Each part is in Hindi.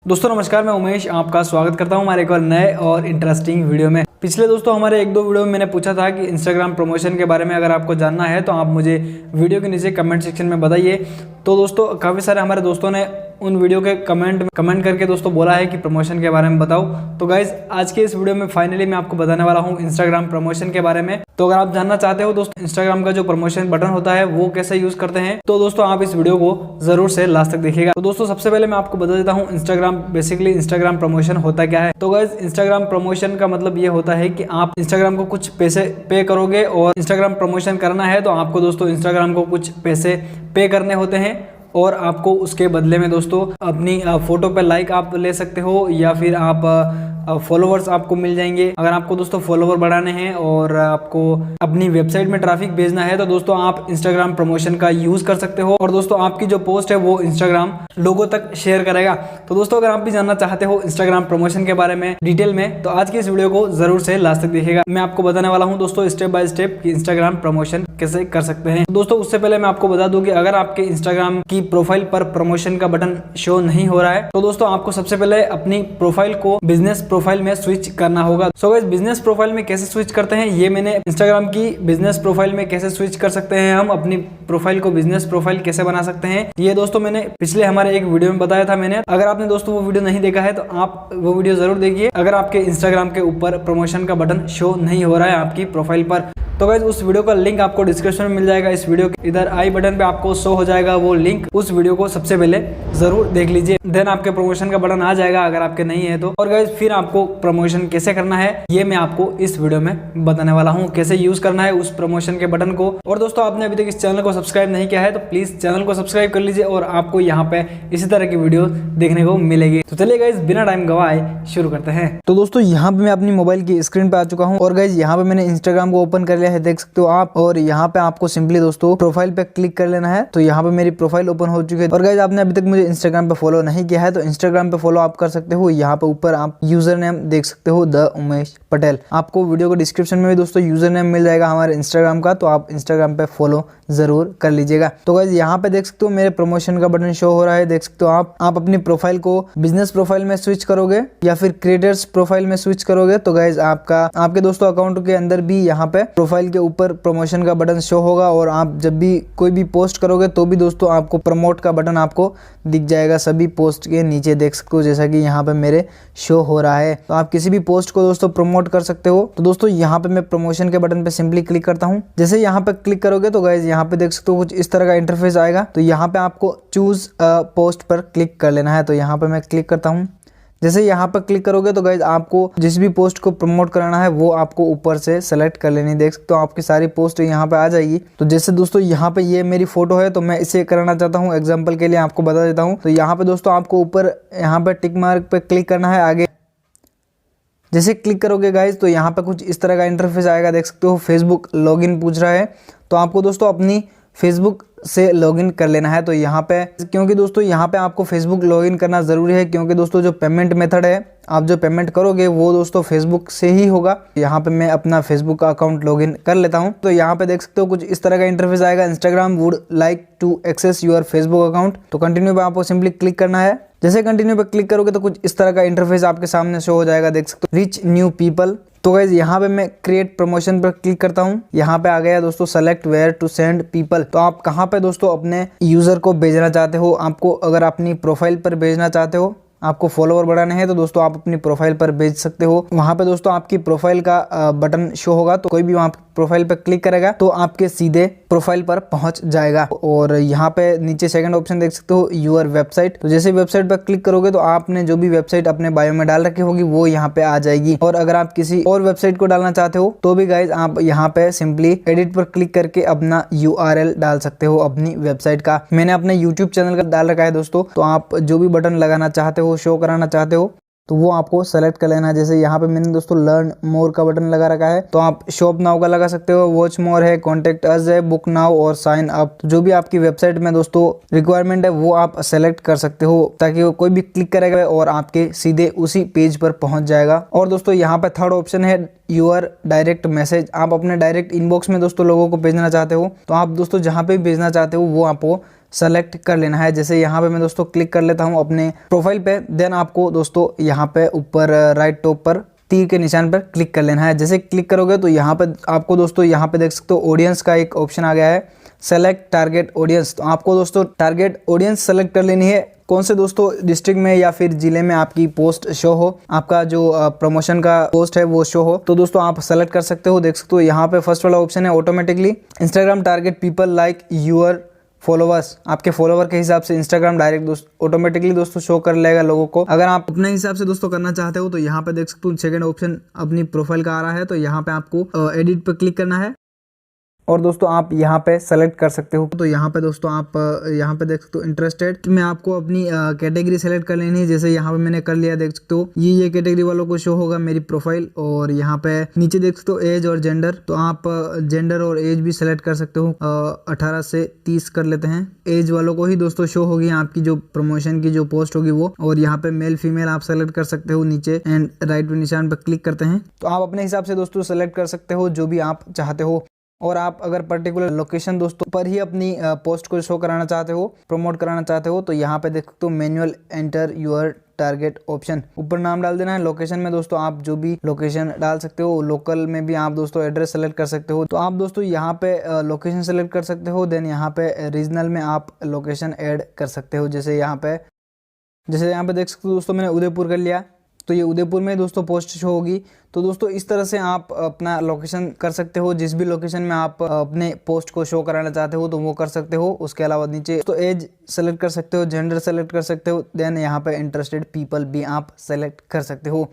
दोस्तों नमस्कार, मैं उमेश आपका स्वागत करता हूं हमारे एक और नए और इंटरेस्टिंग वीडियो में। पिछले दोस्तों हमारे एक दो वीडियो में मैंने पूछा था कि इंस्टाग्राम प्रमोशन के बारे में अगर आपको जानना है तो आप मुझे वीडियो के नीचे कमेंट सेक्शन में बताइए। तो दोस्तों काफ़ी सारे हमारे दोस्तों ने उन वीडियो के कमेंट करके दोस्तों बोला है कि प्रमोशन के बारे में बताओ। तो गाइज आज के इस वीडियो में फाइनली मैं आपको बताने वाला हूँ इंस्टाग्राम प्रमोशन के बारे में। तो अगर आप जानना चाहते हो दोस्तों इंस्टाग्राम का जो प्रमोशन बटन होता है वो कैसे यूज करते हैं तो दोस्तों आप इस वीडियो को जरूर से लास्ट तक देखिएगा। तो दोस्तों सबसे पहले मैं आपको बता देता हूँ इंस्टाग्राम प्रमोशन होता क्या है। तो गाइज इंस्टाग्राम प्रमोशन का मतलब ये होता है कि आप इंस्टाग्राम को कुछ पैसे पे करोगे और इंस्टाग्राम प्रमोशन करना है तो आपको दोस्तों इंस्टाग्राम को कुछ पैसे पे करने होते हैं और आपको उसके बदले में दोस्तों अपनी फोटो पे लाइक आप ले सकते हो या फिर आप फॉलोवर्स आपको मिल जाएंगे। अगर आपको दोस्तों फॉलोवर बढ़ाने हैं और आपको अपनी वेबसाइट में ट्रैफिक भेजना है तो दोस्तों आप इंस्टाग्राम प्रमोशन का यूज कर सकते हो और दोस्तों आपकी जो पोस्ट है वो इंस्टाग्राम लोगों तक शेयर करेगा। तो दोस्तों अगर आप भी जानना चाहते हो इंस्टाग्राम प्रमोशन के बारे में डिटेल में तो आज की इस वीडियो को जरूर से लास्ट तक देखिएगा। मैं आपको बताने वाला हूँ दोस्तों स्टेप बाय स्टेप कि इंस्टाग्राम प्रमोशन कैसे कर सकते हैं। दोस्तों उससे पहले मैं आपको बता दूं कि अगर आपके इंस्टाग्राम की प्रोफाइल पर प्रमोशन का बटन शो नहीं हो रहा है तो दोस्तों आपको सबसे पहले अपनी प्रोफाइल को बिजनेस प्रोफाइल में स्विच करना होगा। सो गाइस बिजनेस प्रोफाइल में कैसे स्विच करते हैं ये मैंने इंस्टाग्राम की बिजनेस प्रोफाइल में कैसे स्विच कर सकते हैं, हम अपनी प्रोफाइल को बिजनेस प्रोफाइल कैसे बना सकते हैं ये दोस्तों मैंने पिछले हमारे एक वीडियो में बताया था। मैंने अगर आपने दोस्तों वो वीडियो नहीं देखा है तो आप वो वीडियो जरूर देखिए अगर आपके इंस्टाग्राम के ऊपर प्रमोशन का बटन शो नहीं हो रहा है आपकी प्रोफाइल पर। तो गाइस उस वीडियो का लिंक आपको डिस्क्रिप्शन में मिल जाएगा। इस वीडियो के इधर आई बटन पे आपको शो हो जाएगा वो लिंक, उस वीडियो को सबसे पहले जरूर देख लीजिए, देन आपके प्रमोशन का बटन आ जाएगा अगर आपके नहीं है तो। और गाइस फिर आपको प्रमोशन कैसे करना है ये मैं आपको इस वीडियो में बताने वाला हूँ, कैसे यूज करना है उस प्रमोशन के बटन को। और दोस्तों आपने अभी तक इस चैनल को सब्सक्राइब नहीं किया है तो प्लीज चैनल को सब्सक्राइब कर लीजिए और आपको यहाँ पे इसी तरह की वीडियो देखने को मिलेगी। तो चलिए गाइस बिना टाइम गवाए शुरू करते हैं। तो दोस्तों यहाँ पे मैं अपनी मोबाइल की स्क्रीन पे आ चुका हूँ और गाइस यहाँ पे मैंने इंस्टाग्राम को ओपन कर लिया है, देख सकते हो आप। और यहाँ पे आपको सिंपली दोस्तों प्रोफाइल पे क्लिक कर लेना है। तो यहाँ पे मेरी प्रोफाइल ओपन हो चुकी है और गाइस आपने अभी तक मुझे इंस्टाग्राम पे फॉलो नहीं किया है तो इंस्टाग्राम पे फॉलो आप कर सकते हो। यहाँ पे ऊपर आप यूजर नेम देख सकते हो द उमेश पटेल। आपको वीडियो को डिस्क्रिप्शन में भी दोस्तों यूजर नेम मिल जाएगा हमारे इंस्टाग्राम का, तो आप इंस्टाग्राम पे फॉलो जरूर कर लीजिएगा। तो गाइस यहाँ पे देख सकते हो मेरे प्रमोशन का बटन शो हो रहा है, देख सकते हो आप अपनी प्रोफाइल को बिजनेस प्रोफाइल में स्विच करोगे या फिर क्रिएटर्स प्रोफाइल में स्विच करोगे तो गाइस आपके दोस्तों अकाउंट के अंदर भी यहाँ पे प्रोफाइल के ऊपर प्रमोशन का बटन शो होगा और आप जब भी कोई भी पोस्ट करोगे तो भी दोस्तों आपको प्रमोट का बटन आपको दिख जाएगा सभी पोस्ट के नीचे, देख सकते हो जैसा कि यहाँ पे मेरे शो हो रहा है। तो आप किसी भी पोस्ट को दोस्तों प्रमोट कर सकते हो। तो दोस्तों यहाँ पे मैं प्रमोशन के बटन पे सिंपली क्लिक करता हूँ। जैसे यहाँ पे क्लिक करोगे तो गाइज यहाँ पे देख सकते हो कुछ इस तरह का इंटरफेस आएगा। तो यहाँ पे आपको चूज पोस्ट पर क्लिक कर लेना है। तो यहाँ पे मैं क्लिक करता हूँ। जैसे यहाँ पर क्लिक करोगे तो गाइज आपको जिस भी पोस्ट को प्रमोट कराना है वो आपको ऊपर से सेलेक्ट कर लेनी, देख सकते हो आपकी सारी पोस्ट यहाँ पे आ जाएगी। तो जैसे दोस्तों यहाँ पे ये मेरी फोटो है तो मैं इसे कराना चाहता हूँ, एग्जांपल के लिए आपको बता देता हूँ। तो यहाँ पे दोस्तों आपको ऊपर यहाँ पे टिक मार्क पे क्लिक करना है। आगे जैसे क्लिक करोगे गाइज तो यहाँ पे कुछ इस तरह का इंटरफेस आएगा, देख सकते हो फेसबुक लॉगिन पूछ रहा है। तो आपको दोस्तों अपनी फेसबुक से लॉगिन कर लेना है। तो यहाँ पे क्योंकि दोस्तों यहाँ पे आपको फेसबुक लॉगिन करना जरूरी है क्योंकि दोस्तों जो पेमेंट मेथड है आप जो पेमेंट करोगे वो दोस्तों फेसबुक से ही होगा। यहाँ पे मैं अपना फेसबुक का अकाउंट लॉगिन कर लेता हूँ। तो यहाँ पे देख सकते हो कुछ इस तरह का इंटरफेस आएगा, Instagram would like to access your Facebook account. तो कंटिन्यू पे आपको सिंपली क्लिक करना है। जैसे कंटिन्यू पे क्लिक करोगे तो कुछ इस तरह का इंटरफेस आपके सामने शो हो जाएगा, देख सकते हो रीच न्यू पीपल। तो गाइज यहाँ पे मैं क्रिएट प्रमोशन पर क्लिक करता हूँ। यहाँ पे आ गया दोस्तों select where to send people. तो आप कहाँ पे दोस्तों अपने यूजर को भेजना चाहते हो, आपको अगर अपनी प्रोफाइल पर भेजना चाहते हो, आपको फॉलोवर बढ़ाने हैं तो दोस्तों आप अपनी प्रोफाइल पर भेज सकते हो। वहां पे दोस्तों आपकी प्रोफाइल का बटन शो होगा तो कोई भी वहां प्रोफाइल पर क्लिक करेगा तो आपके सीधे प्रोफाइल पर पहुंच जाएगा। और यहाँ पे नीचे सेकंड ऑप्शन देख सकते हो यूर वेबसाइट। तो जैसे वेबसाइट पर क्लिक करोगे तो आपने जो भी वेबसाइट अपने बायो में डाल रखी होगी वो यहाँ पे आ जाएगी। और अगर आप किसी और वेबसाइट को डालना चाहते हो तो भी गाइज आप यहाँ पे सिंपली एडिट पर क्लिक करके अपना URL डाल सकते हो अपनी वेबसाइट का। मैंने अपने यूट्यूब चैनल का डाल रखा है दोस्तों, तो आप जो भी बटन लगाना चाहते हो, शो कराना चाहते हो तो वो आपको सेलेक्ट कर लेना है। जैसे यहाँ पे मैंने दोस्तों लर्न मोर का बटन लगा रखा है तो आप शॉप नाउ का लगा सकते हो, वॉच मोर है, कॉन्टेक्ट अस है, बुक नाउ और साइन अप। तो जो भी आपकी वेबसाइट में दोस्तों रिक्वायरमेंट है वो आप सेलेक्ट कर सकते हो ताकि वो कोई भी क्लिक करेगा और आपके सीधे उसी पेज पर पहुंच जाएगा। और दोस्तों यहाँ पे थर्ड ऑप्शन है यूर डायरेक्ट मैसेज। आप अपने डायरेक्ट इनबॉक्स में दोस्तों लोगों को भेजना चाहते हो तो आप दोस्तों जहाँ पे भी भेजना चाहते हो वो आपको सेलेक्ट कर लेना है। जैसे यहाँ पे मैं दोस्तों क्लिक कर लेता हूँ अपने प्रोफाइल पे, देन आपको दोस्तों यहाँ पे ऊपर राइट टॉप पर तीर के निशान पर क्लिक कर लेना है। जैसे क्लिक करोगे तो यहाँ पे आपको दोस्तों यहाँ पे देख सकते हो ऑडियंस का एक ऑप्शन आ गया है, सेलेक्ट टारगेट ऑडियंस। तो आपको दोस्तों टारगेट ऑडियंस सेलेक्ट कर लेनी है, कौन से दोस्तों डिस्ट्रिक्ट में या फिर जिले में आपकी पोस्ट शो हो, आपका जो प्रमोशन का पोस्ट है वो शो हो, तो दोस्तों आप सेलेक्ट कर सकते हो। देख सकते हो यहाँ पे फर्स्ट वाला ऑप्शन है automatically Instagram target people like your followers. आपके फॉलोवर के हिसाब से इंस्टाग्राम डायरेक्ट ऑटोमेटिकली दोस्तों शो कर लेगा लोगों को। अगर आप अपने हिसाब से दोस्तों करना चाहते हो तो यहाँ पे देख सकते हो सेकंड ऑप्शन अपनी प्रोफाइल का आ रहा है, तो यहाँ पे आपको एडिट पे क्लिक करना है और दोस्तों आप यहाँ पे सेलेक्ट कर सकते हो। तो यहाँ पे दोस्तों आप यहाँ पे देख सकते हो इंटरेस्टेड में आपको अपनी कैटेगरी सेलेक्ट कर लेनी है। जैसे यहाँ पे मैंने कर लिया, देख सकते हो ये कैटेगरी वालों को शो होगा मेरी प्रोफाइल। और यहाँ पे नीचे देख सकते हो एज और जेंडर, तो आप जेंडर और एज भी सेलेक्ट कर सकते हो। 18 से 30 कर लेते हैं, एज वालों को ही दोस्तों शो होगी आपकी जो प्रमोशन की जो पोस्ट होगी वो। और यहाँ पे मेल फीमेल आप सेलेक्ट कर सकते हो नीचे एंड राइट निशान पर क्लिक करते हैं तो आप अपने हिसाब से दोस्तों सेलेक्ट कर सकते हो जो भी आप चाहते हो। और आप अगर पर्टिकुलर लोकेशन दोस्तों पर ही अपनी पोस्ट को शो कराना चाहते हो, प्रमोट कराना चाहते हो, तो यहाँ पे देख सकते हो manual enter your target option, ऊपर नाम डाल देना है। लोकेशन में दोस्तों आप जो भी लोकेशन डाल सकते हो, लोकल में भी आप दोस्तों एड्रेस सेलेक्ट कर सकते हो। तो आप दोस्तों यहाँ पे लोकेशन सेलेक्ट कर सकते हो, देन यहाँ पे रीजनल में आप लोकेशन ऐड कर सकते हो। जैसे यहाँ पे देख सकते हो दोस्तों मैंने उदयपुर कर लिया, तो ये उदयपुर में दोस्तों पोस्ट शो होगी। तो दोस्तों इस तरह से आप अपना लोकेशन कर सकते हो, जिस भी लोकेशन में आप अपने पोस्ट को शो कराना चाहते हो तो वो कर सकते हो। उसके अलावा नीचे तो एज सेलेक्ट कर सकते हो, जेंडर सेलेक्ट कर सकते हो, देन यहाँ पे इंटरेस्टेड पीपल भी आप सेलेक्ट कर सकते हो,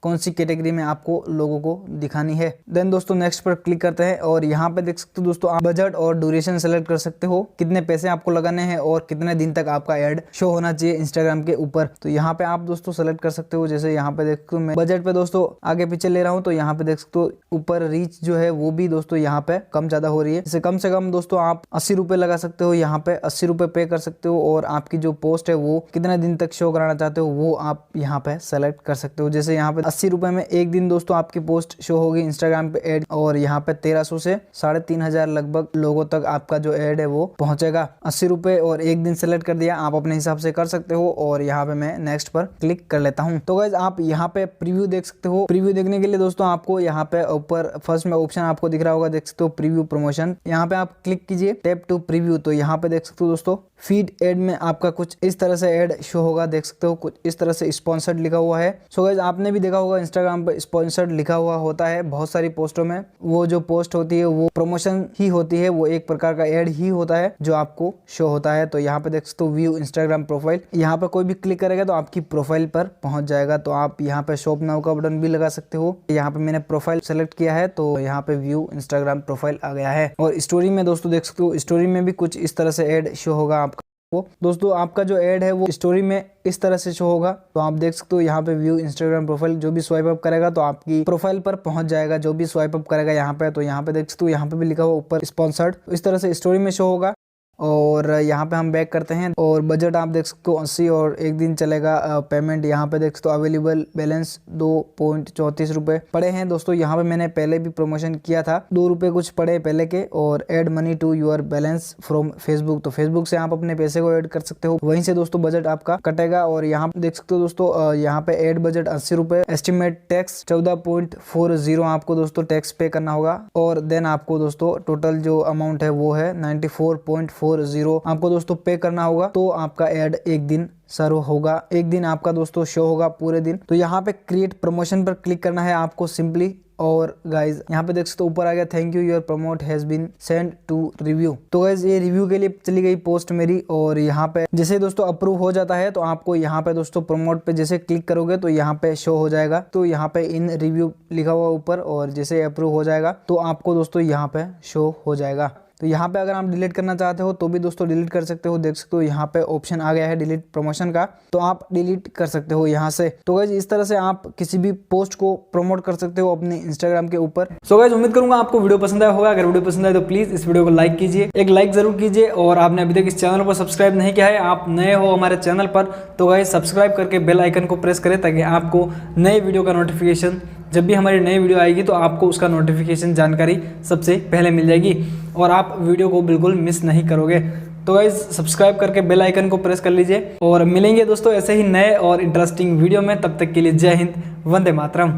कौन सी कैटेगरी में आपको लोगों को दिखानी है। देन दोस्तों नेक्स्ट पर क्लिक करते हैं और यहाँ पे देख सकते हो दोस्तों आप बजट और ड्यूरेशन सेलेक्ट कर सकते हो, कितने पैसे आपको लगाने हैं और कितने दिन तक आपका ऐड शो होना चाहिए इंस्टाग्राम के ऊपर। तो यहाँ पे आप दोस्तों सेलेक्ट कर सकते हो। जैसे यहाँ पे देख सकते हो मैं बजट पे दोस्तों आगे पीछे ले रहा हूँ, तो यहाँ पे देख सकते हो ऊपर रीच जो है वो भी दोस्तों यहाँ पे कम ज्यादा हो रही है। जैसे कम से कम दोस्तों आप 80 रुपए लगा सकते हो, यहाँ पे 80 रुपए पे कर सकते हो। और आपकी जो पोस्ट है वो कितने दिन तक शो कराना चाहते हो वो आप यहाँ पे सेलेक्ट कर सकते हो। जैसे यहाँ पे 80 रुपए में एक दिन दोस्तों आपकी पोस्ट शो होगी इंस्टाग्राम पे ऐड, और यहाँ पे 1300 से 3500 लगभग लोगों तक आपका जो ऐड है वो पहुंचेगा। 80 रुपए और एक दिन सेलेक्ट कर दिया, आप अपने हिसाब से कर सकते हो। और यहाँ पे मैं नेक्स्ट पर क्लिक कर लेता हूँ। तो गाइस आप यहाँ पे प्रीव्यू देख सकते हो। प्रीव्यू देखने के लिए दोस्तों आपको यहाँ पे ऊपर फर्स्ट में ऑप्शन आपको दिख रहा होगा, देख सकते हो प्रीव्यू प्रमोशन, यहाँ पे आप क्लिक कीजिए टैप टू प्रीव्यू। तो यहाँ पे देख सकते हो दोस्तों फीड एड में आपका कुछ इस तरह से एड शो होगा, देख सकते हो कुछ इस तरह से स्पॉन्सर्ड लिखा हुआ है। सो गाइस आपने भी देखा होगा इंस्टाग्राम पे स्पॉन्सर्ड लिखा हुआ होता है बहुत सारी पोस्टों में। वो जो पोस्ट होती है वो प्रमोशन ही होती है, वो एक प्रकार का एड ही होता है जो आपको शो होता है। तो यहाँ पे देख सकते हो व्यू इंस्टाग्राम प्रोफाइल, यहाँ पे कोई भी क्लिक करेगा तो आपकी प्रोफाइल पर पहुंच जाएगा। तो आप यहाँ पे शॉप नाउ का बटन भी लगा सकते हो। यहाँ पे मैंने प्रोफाइल सेलेक्ट किया है तो यहाँ पे व्यू इंस्टाग्राम प्रोफाइल आ गया है। और स्टोरी में दोस्तों देख सकते हो स्टोरी में भी कुछ इस तरह से एड शो होगा आपका। दोस्तों आपका जो ऐड है वो स्टोरी में इस तरह से शो होगा। तो आप देख सकते हो यहाँ पे व्यू इंस्टाग्राम प्रोफाइल, जो भी स्वाइप अप करेगा तो आपकी प्रोफाइल पर पहुंच जाएगा, जो भी स्वाइप अप करेगा यहाँ पे। तो यहाँ पे देख सकते हो यहाँ पे भी लिखा हुआ ऊपर स्पॉन्सर्ड, इस तरह से स्टोरी में शो होगा। और यहाँ पे हम बैक करते हैं और बजट आप देख सकते हो 80 और एक दिन चलेगा। पेमेंट यहाँ पे देख सकते हो अवेलेबल बैलेंस 2.34 रुपए पड़े हैं। दोस्तों यहाँ पे मैंने पहले भी प्रमोशन किया था, 2 रुपए कुछ पड़े पहले के। और add money to your balance from Facebook, तो फेसबुक से आप अपने पैसे को ऐड कर सकते हो, वहीं से दोस्तों बजट आपका कटेगा। और यहाँ पे देख सकते हो दोस्तों यहाँ पे एड बजट 80 रुपए, एस्टिमेट टैक्स 14.40 आपको दोस्तों टैक्स पे करना होगा। और देन आपको दोस्तों टोटल जो अमाउंट है वो है 94.40 आपको दोस्तों पे करना होगा। तो आपका ऐड एक दिन सर्व होगा, एक दिन आपका दोस्तों शो होगा पूरे दिन। तो यहाँ पे क्रिएट प्रमोशन पर क्लिक करना है आपको सिंपली। और गाइज यहाँ पे देख सकते हो ऊपर आ गया thank you your promote has been send to review. तो गाइज ये रिव्यू के लिए चली गई पोस्ट मेरी। और यहाँ पे जैसे दोस्तों अप्रूव हो जाता है तो आपको यहाँ पे दोस्तों प्रमोट पे जैसे क्लिक करोगे तो यहाँ पे शो हो जाएगा। तो यहाँ पे इन रिव्यू लिखा हुआ ऊपर, और जैसे अप्रूव हो जाएगा तो आपको दोस्तों यहाँ पे शो हो जाएगा। तो यहाँ पे अगर आप डिलीट करना चाहते हो तो भी दोस्तों डिलीट कर सकते हो। देख सकते हो यहाँ पे ऑप्शन आ गया है डिलीट प्रमोशन का, तो आप डिलीट कर सकते हो यहाँ से। तो गाइज इस तरह से आप किसी भी पोस्ट को प्रमोट कर सकते हो अपने इंस्टाग्राम के ऊपर। सो गाइज उम्मीद करूंगा आपको वीडियो पसंद आया होगा। अगर वीडियो पसंद आए तो प्लीज इस वीडियो को लाइक कीजिए, एक लाइक जरूर कीजिए। और आपने अभी तक इस चैनल को सब्सक्राइब नहीं किया है, आप नए हो हमारे चैनल पर, तो गाइज सब्सक्राइब करके बेल आइकन को प्रेस करें ताकि आपको नए वीडियो का नोटिफिकेशन, जब भी हमारी नई वीडियो आएगी तो आपको उसका नोटिफिकेशन जानकारी सबसे पहले मिल जाएगी और आप वीडियो को बिल्कुल मिस नहीं करोगे। तो गाइज सब्सक्राइब करके बेल आइकन को प्रेस कर लीजिए और मिलेंगे दोस्तों ऐसे ही नए और इंटरेस्टिंग वीडियो में। तब तक के लिए जय हिंद, वंदे मातरम।